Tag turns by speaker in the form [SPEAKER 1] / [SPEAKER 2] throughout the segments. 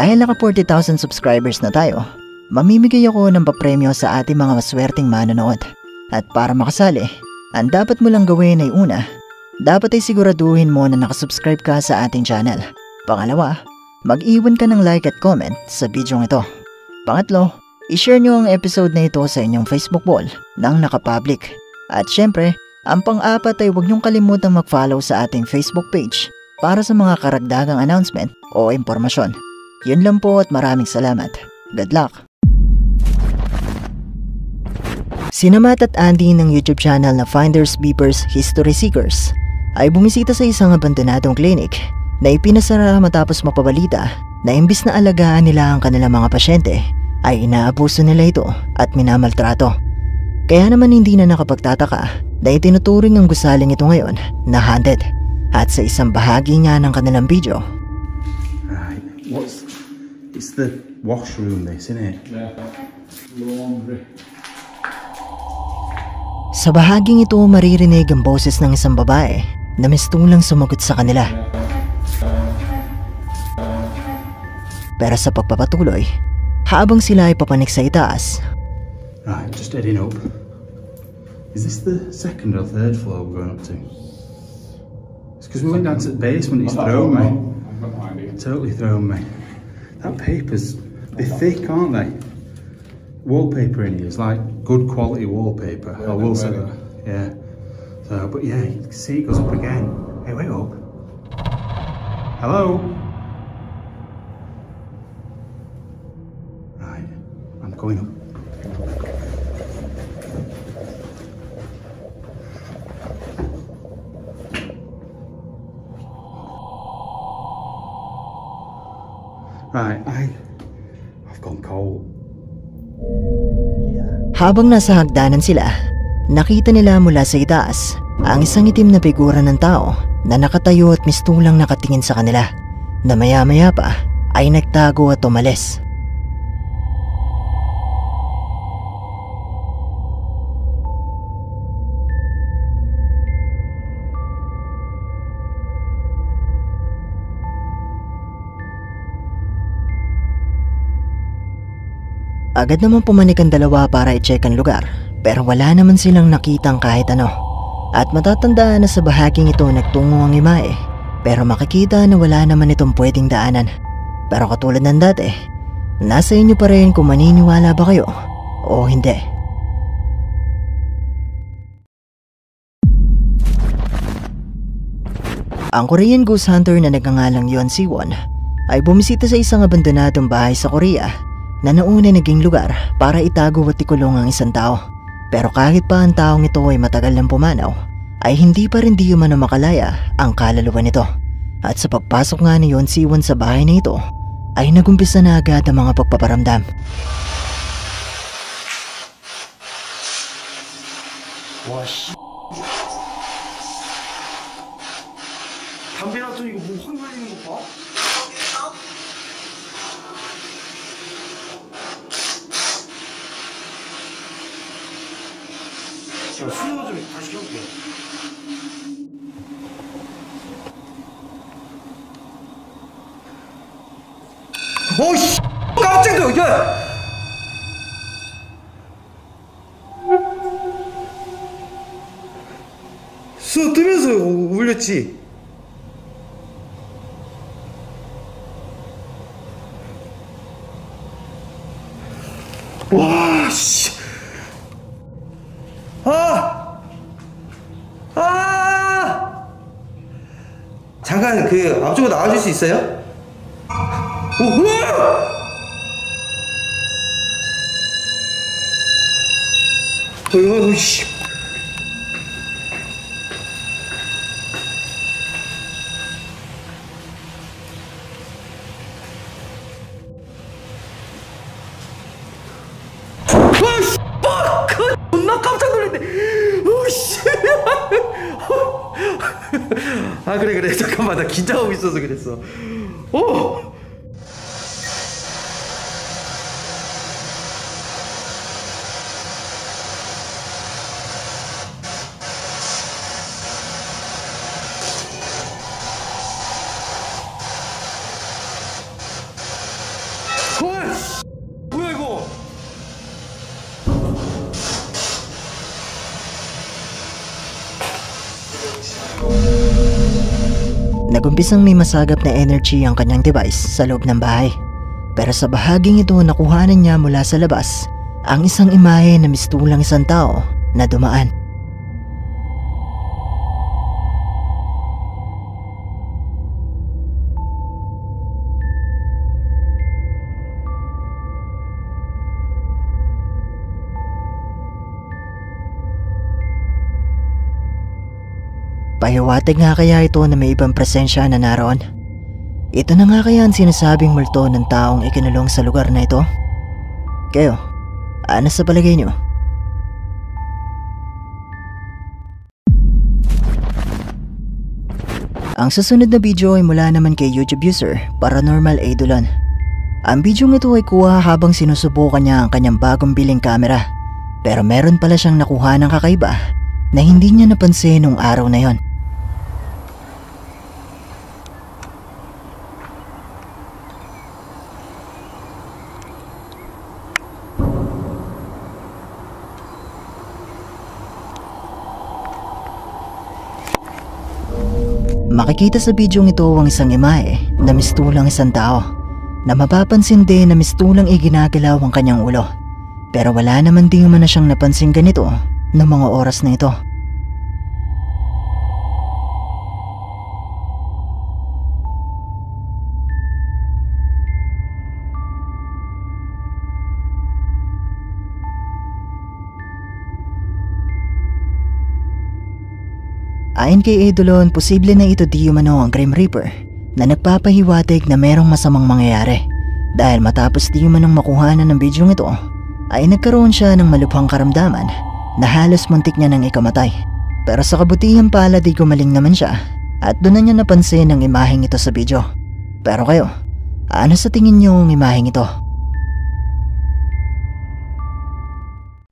[SPEAKER 1] Dahil naka 40,000 subscribers na tayo, mamimigay ako ng papremyo sa ating mga maswerteng manonood. At para makasali, ang dapat mo lang gawin ay una, dapat ay siguraduhin mo na nakasubscribe ka sa ating channel. Pangalawa, mag-iwan ka ng like at comment sa video ito. Pangatlo, i-share nyo ang episode na ito sa inyong Facebook wall nang nakapublic. At syempre, ang pang-apat ay huwag nyong kalimutang mag-follow sa ating Facebook page para sa mga karagdagang announcement o impormasyon. Yun lang po at maraming salamat. Good luck! Sina Matt at Andy ng YouTube channel na Finders Beepers History Seekers ay bumisita sa isang abandonadong clinic na ipinasara matapos mapabalita na imbis na alagaan nila ang kanilang mga pasyente ay inaabuso nila ito at minamaltrato. Kaya naman hindi na nakapagtataka na itinuturing ang gusaling ito ngayon na haunted at sa isang bahagi nga ng kanilang video.
[SPEAKER 2] Right, it's the washroom this, isn't it?
[SPEAKER 3] Yeah, laundry.
[SPEAKER 1] Sa bahaging ito maririnig ang boses ng isang babae na mistulang sumagot sa kanila. Pero sa pagpapatuloy, habang sila ay papanik sa itaas.
[SPEAKER 2] Right, just heading up. Is this the second or third floor we're going up to? It's because we went down to the basement, it's thrown me. Totally thrown me. That paper's, they're thick, aren't they? Wallpaper in here is like good quality wallpaper. I will say that. Yeah. So, but yeah, you can see it goes up again. Hey, wait up. Hello? Right, I'm going up. Right, I've gone cold.
[SPEAKER 1] Habang nasa hagdanan sila, nakita nila mula sa itaas ang isang itim na figura ng tao na nakatayo at mistulang nakatingin sa kanila na maya-maya pa ay nagtago at umalis. Agad naman pumanik ang dalawa para i-check ang lugar pero wala naman silang nakitang kahit ano. At matatandaan na sa bahaging ito nagtungo ang imahe pero makikita na wala naman itong pwedeng daanan. Pero katulad ng dati, nasa inyo pa rin kung maniniwala ba kayo o hindi. Ang Korean ghost hunter na nagngangalang Yeon Si-won ay bumisita sa isang abandonadong bahay sa Korea na nauna naging lugar para itago at ikulong ang isang tao. Pero kahit pa ang taong ito ay matagal nang pumanaw, ay hindi pa rin di umano makalaya ang kaluluwa nito. At sa pagpasok nga ni Yeon Si-won sa bahay na ito, ay nagumpisa na agad ang mga pagpaparamdam.
[SPEAKER 4] 와씨 담배 놔두니 이거 뭐 확 날리는 거 봐? 야, 수영아 좀 다시 켜볼게. 어이씨! 깜짝이야! 야! 수어 뜨면서 울렸지? 와, 씨. 잠깐 그 앞쪽으로 나와줄 수 있어요? 오, 우와! 어이, 씨. 존나 깜짝 놀랐네. 오씨. 아 그래 잠깐만 나 긴장하고 있어서 그랬어. 오.
[SPEAKER 1] Nagumpisang may masagap na energy ang kanyang device sa loob ng bahay. Pero sa bahaging ito nakuhanan niya mula sa labas ang isang imahe na mistulang isang tao na dumaan. Pahiwatig nga kaya ito na may ibang presensya na naroon? Ito na nga kaya ang sinasabing multo ng taong ikinulong sa lugar na ito? Kayo, ano sa palagay niyo? Ang susunod na video ay mula naman kay YouTube user Paranormal Eidolon. Ang video ito ay kuha habang sinusubukan niya ang kanyang bagong biling camera. Pero meron pala siyang nakuha ng kakaiba na hindi niya napansin nung araw na yon. Makikita sa bidyong ito ang isang imahe na mistulang isang tao na mapapansin din na mistulang iginagalaw ang kanyang ulo. Pero wala naman din man na siyang napansin ganito ng mga oras na ito. Ayon kay Eidolon, posible na ito di umano ang Grim Reaper na nagpapahiwatig na merong masamang mangyayari. Dahil matapos di umanong makuhanan ng bidyong ito, ay nagkaroon siya ng malubhang karamdaman na halos muntik niya nang ikamatay. Pero sa kabutihan pala di gumaling naman siya at doon na niya napansin ang imaheng ito sa video. Pero kayo, ano sa tingin niyo ang imaheng ito?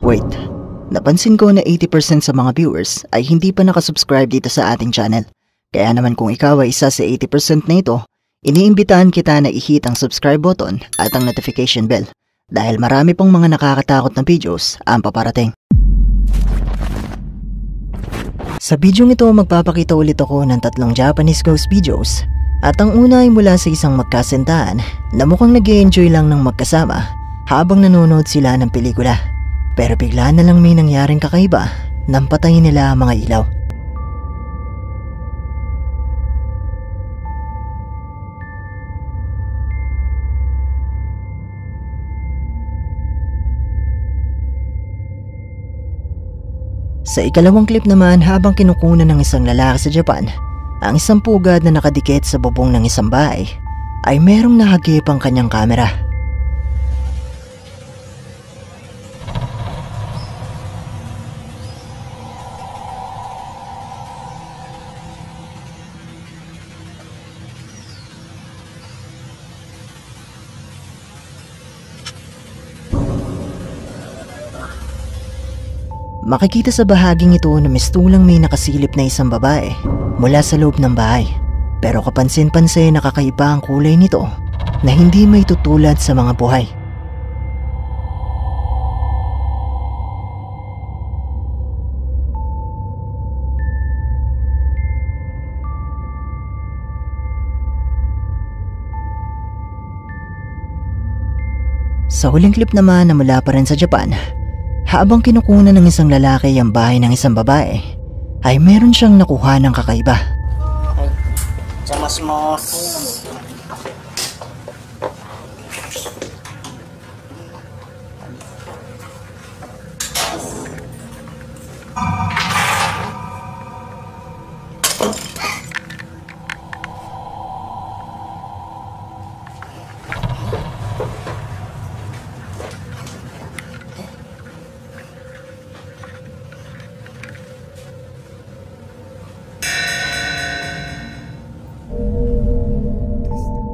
[SPEAKER 1] Wait. Napansin ko na 80% sa mga viewers ay hindi pa nakasubscribe dito sa ating channel. Kaya naman kung ikaw ay isa sa 80% na ito, iniimbitahan kita na i-hit ang subscribe button at ang notification bell dahil marami pong mga nakakatakot na videos ang paparating. Sa bidyong ito magpapakita ulit ako ng 3 Japanese ghost videos at ang una ay mula sa isang magkasintahan na mukhang nag-i-enjoy lang ng magkasama habang nanonood sila ng pelikula. Pero bigla na lang may nangyaring kakaiba nang patayin nila ang mga ilaw. Sa ikalawang clip naman, habang kinukunan ng isang lalaki sa Japan ang isang pugad na nakadikit sa bubong ng isang bahay, ay merong nahagip ang kanyang kamera. Makikita sa bahaging ito na mistulang may nakasilip na isang babae mula sa loob ng bahay. Pero kapansin-pansin nakakaiba ang kulay nito na hindi may tutulad sa mga buhay. Sa huling clip naman na mula pa rin sa Japan, habang kinukunan ng isang lalaki ang bahay ng isang babae, ay meron siyang nakuha ng kakaiba.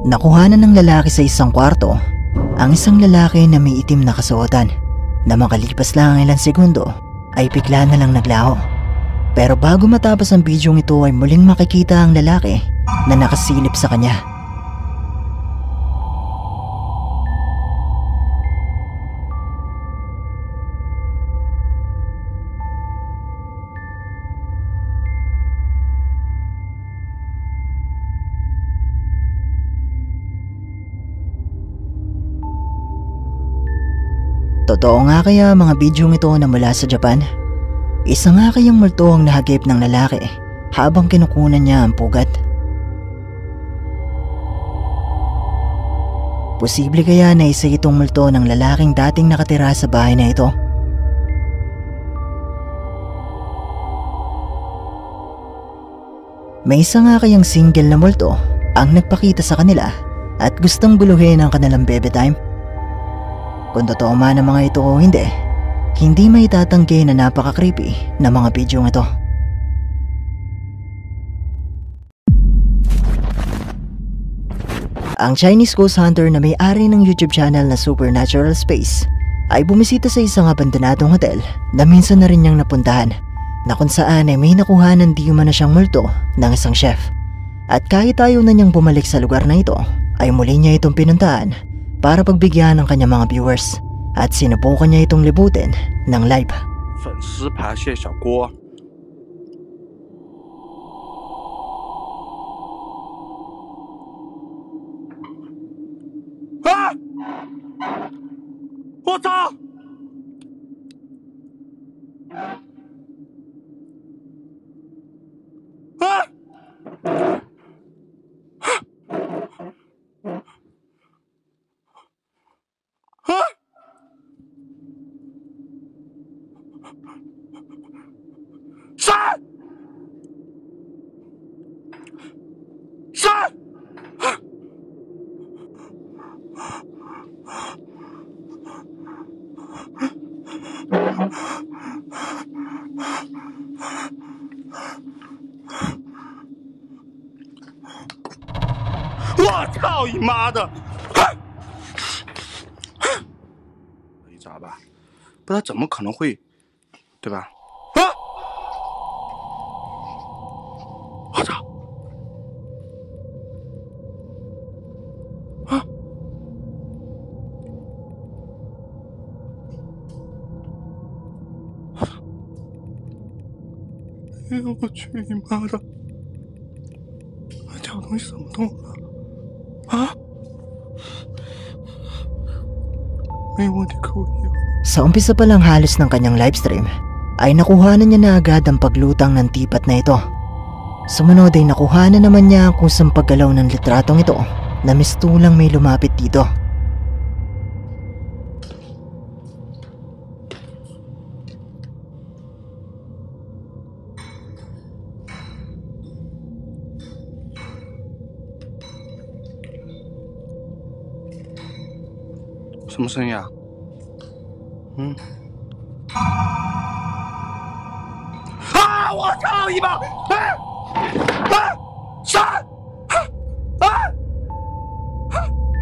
[SPEAKER 1] Nakuhanan ng lalaki sa isang kwarto ang isang lalaki na may itim na kasuotan na makalipas lang ang ilang segundo ay bigla na lang naglaho. Pero bago matapos ang bidyong ito ay muling makikita ang lalaki na nakasilip sa kanya. Totoo nga kaya mga bidyong ito na mula sa Japan? Isa nga kayang multo ang nahagip ng lalaki habang kinukunan niya ang pugat? Posible kaya na isa itong multo ng lalaking dating nakatira sa bahay na ito? May isa nga kayang single na multo ang nagpakita sa kanila at gustong guluhin ang kanilang baby time? Kung totoo man ang mga ito o hindi may tatanggi na napaka-creepy na mga bidyong ito. Ang Chinese ghost hunter na may-ari ng YouTube channel na Supernatural Space ay bumisita sa isang abandonadong hotel na minsan na rin niyang napuntahan, na kung saan ay may nakuhanan di umano siyang multo ng isang chef. At kahit ayaw na niyang bumalik sa lugar na ito, ay muli niya itong pinuntahan para pagbigyan ng kanyang mga viewers, at sinubukan niya itong libutin ng live.
[SPEAKER 5] 粉丝扒蟹小锅。啊！我操！啊！啊！ 杀！杀！我操你妈的！一砸吧，不然怎么可能会，对吧？啊！ 我操！啊！哎呦我去你妈的！这东西怎么动了？啊！没问题，可以。
[SPEAKER 1] Sa umpisa pa lang halos ng kanyang livestream ay nakuhanan niya na agad ang paglutang ng tipat na ito. Sumunod ay nakuhanan naman niya ang kusang paggalaw ng litratong ito na mistulang may lumapit dito.
[SPEAKER 5] 什么声音啊？嗯。啊！我操你妈！哎！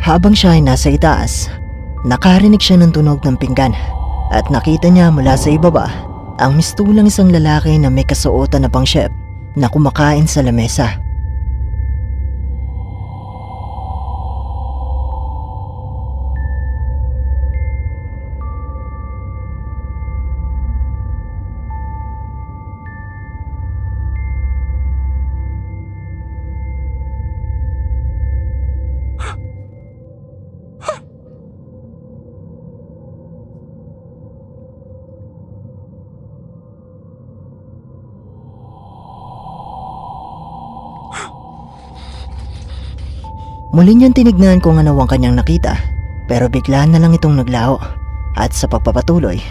[SPEAKER 1] Habang siya ay nasa itaas, nakarinig siya ng tunog ng pinggan at nakita niya mula sa ibaba ang mistulang isang lalaki na may kasuotan na pang chef na kumakain sa lamesa. Muli niyang tinignan kung ano ang kanyang nakita, pero bigla na lang itong naglaho at sa pagpapatuloy.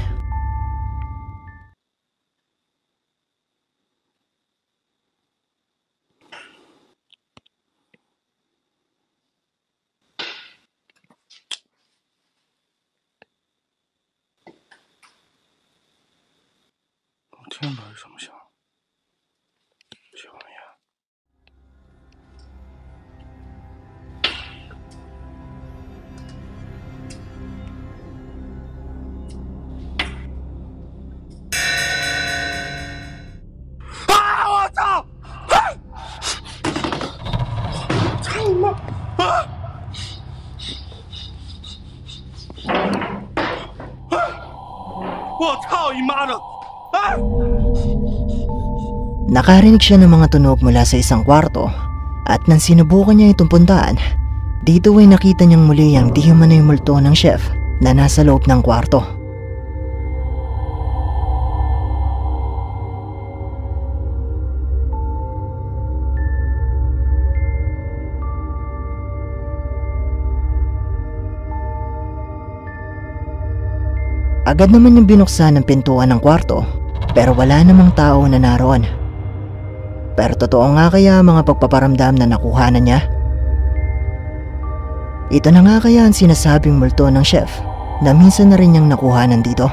[SPEAKER 5] Tingnan ba什么响？这玩意儿。 我操你妈的！啊！
[SPEAKER 1] Nakarinig siya ng mga tunog mula sa isang kwarto at nang sinubukan niya itong puntaan, dito ay nakita niyang muli ang di umano'y multo ng chef na nasa loob ng kwarto. Agad naman yung binuksan ng pintuan ng kwarto pero wala namang tao na naroon. Pero totoo nga kaya mga pagpaparamdam na nakuhanan niya? Ito na nga kaya ang sinasabing multo ng chef na minsan na rin niyang nakuhanan dito?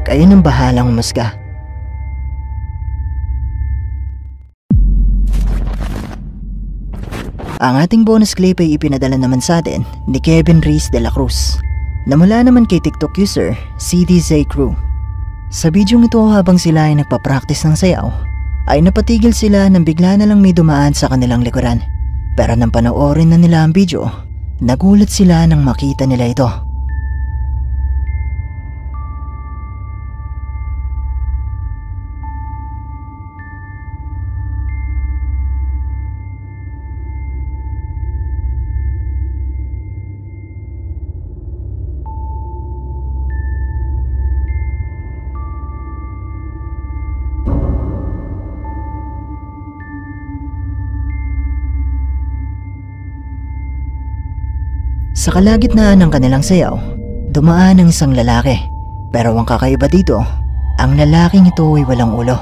[SPEAKER 1] Kayo nang bahalang umusga. Ang ating bonus clip ay ipinadala naman sa atin ni Kevin Reyes de la Cruz na mula naman kay TikTok user CDZ Crew. Sa bidyong ito habang sila ay nagpa-practice ng sayaw ay napatigil sila nang bigla na lang may dumaan sa kanilang likuran. Pero nang panoorin na nila ang video, nagulat sila nang makita nila ito. Sa kalagitnaan ng kanilang sayaw, dumaan ang isang lalaki. Pero ang kakaiba dito, ang lalaking ito ay walang ulo.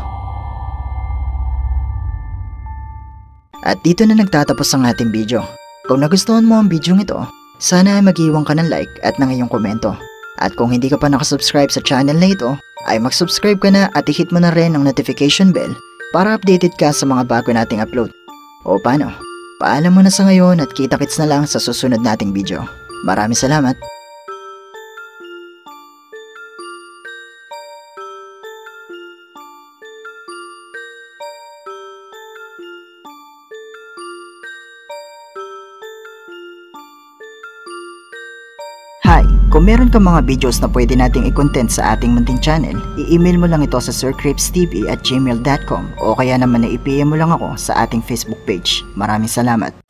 [SPEAKER 1] At dito na nagtatapos ang ating video. Kung nagustuhan mo ang video ito, sana ay mag-iwan ka ng like at ng iyong komento. At kung hindi ka pa nakasubscribe sa channel na ito, ay mag-subscribe ka na at i-hit mo na rin ang notification bell para updated ka sa mga bago nating upload. O paano? Paalam mo na sa ngayon at kita-kits na lang sa susunod nating video. Maraming salamat! Hi! Kung meron ka mga videos na pwede nating i-content sa ating munting channel, i-email mo lang ito sa sircripstv@gmail.com o kaya naman na i-PM mo lang ako sa ating Facebook page. Maraming salamat!